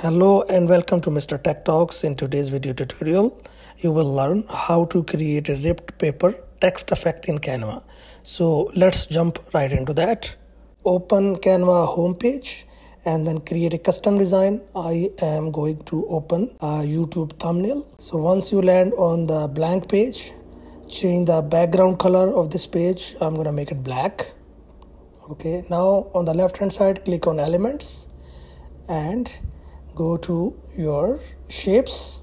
Hello and welcome to Mr. Tech Talks. In today's video tutorial, you will learn how to create a ripped paper text effect in Canva. So let's jump right into that. Open Canva homepage and then create a custom design. I am going to open a YouTube thumbnail. So once you land on the blank page, change the background color of this page. I'm going to make it black. Okay, now on the left hand side, click on elements and go to your shapes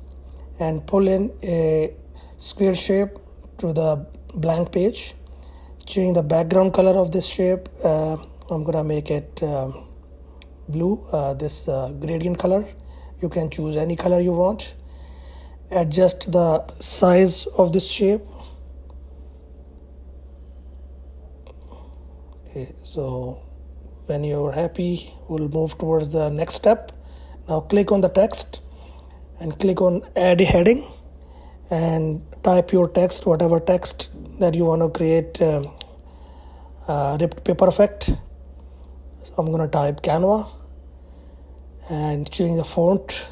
and pull in a square shape to the blank page. Change the background color of this shape. I'm gonna make it blue, this gradient color. You can choose any color you want. Adjust the size of this shape. Okay, so when you're happy, we'll move towards the next step. Now click on the text and click on add a heading and type your text, whatever text that you want to create ripped paper effect. So I'm going to type Canva and change the font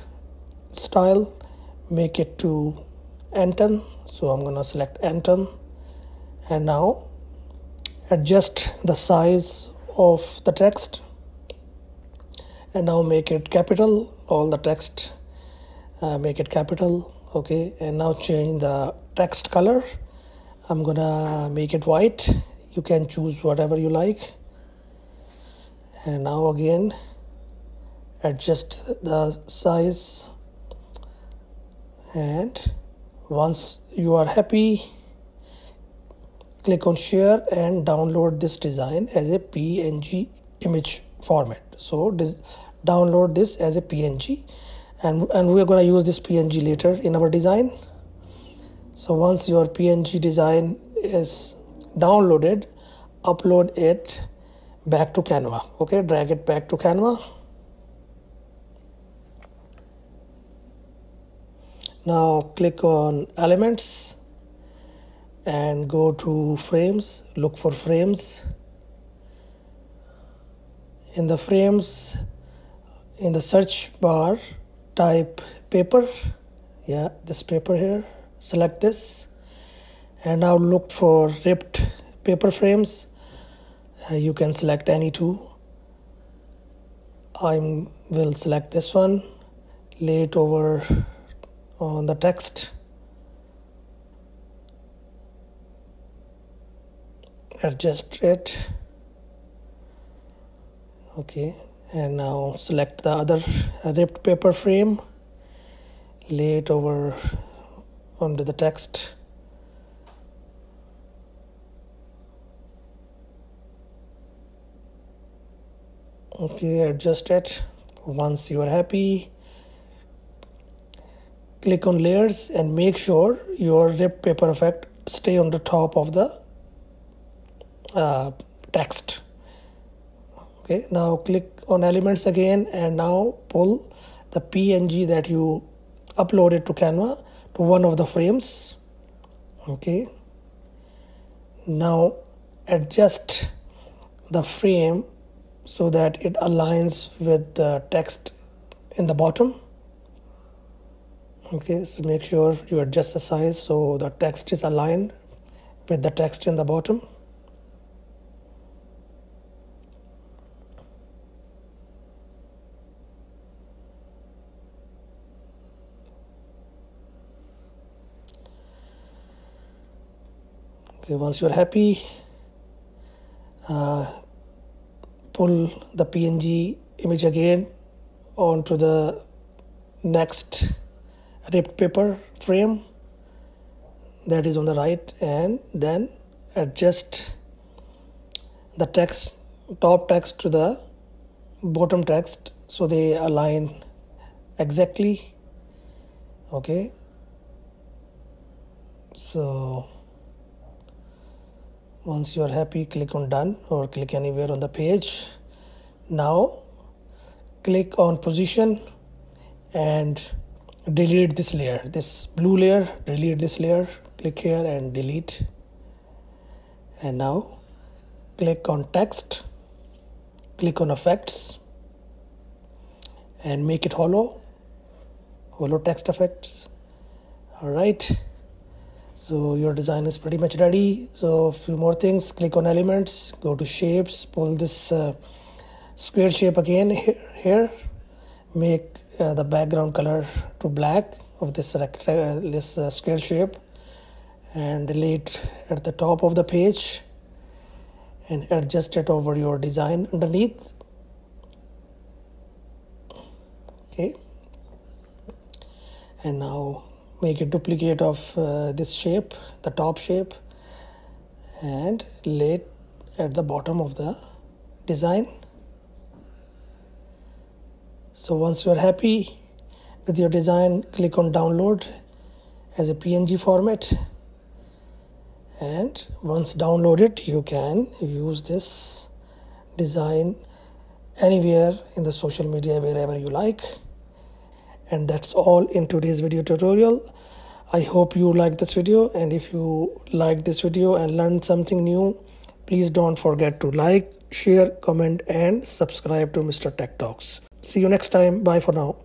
style, make it to Anton. So I'm going to select Anton and now adjust the size of the text. And now make it capital, all the text, make it capital. Okay, and now change the text color. I'm gonna make it white. You can choose whatever you like. And now again, adjust the size. And once you are happy, click on share and download this design as a PNG image format. So download this as a PNG and we are going to use this PNG later in our design. So once your PNG design is downloaded, upload it back to Canva. Okay, drag it back to Canva. Now click on elements and go to frames, look for frames. In the frames, in the search bar, type paper. Yeah, this paper here. Select this and now look for ripped paper frames. You can select any two. I will select this one. Lay it over on the text. Adjust it. Okay, and now select the other ripped paper frame, lay it over onto the text. Okay, adjust it. Once you are happy, click on layers and make sure your ripped paper effect stay on the top of the text. Okay, now click on elements again and now pull the PNG that you uploaded to Canva to one of the frames. Okay, now adjust the frame so that it aligns with the text in the bottom. Okay, so make sure you adjust the size so the text is aligned with the text in the bottom. Okay, once you're happy, pull the PNG image again onto the next ripped paper frame that is on the right and then adjust the text, top text to the bottom text so they align exactly. Okay, so once you are happy, click on done or click anywhere on the page. Now click on position and delete this layer, this blue layer. Delete this layer. Click here and delete. And now click on text, click on effects and make it hollow. holo text effects. All right, so your design is pretty much ready. So a few more things: click on elements, go to shapes, pull this square shape again here, make the background color to black of this square shape, and delete at the top of the page and adjust it over your design underneath. Okay, and now make a duplicate of this shape, the top shape, and lay it at the bottom of the design. So once you are happy with your design, click on download as a PNG format, and once downloaded, you can use this design anywhere in the social media, wherever you like. And that's all in today's video tutorial. I hope you liked this video, and if you liked this video and learned something new, please don't forget to like, share, comment, and subscribe to Mr. Tech Talks. See you next time. Bye for now.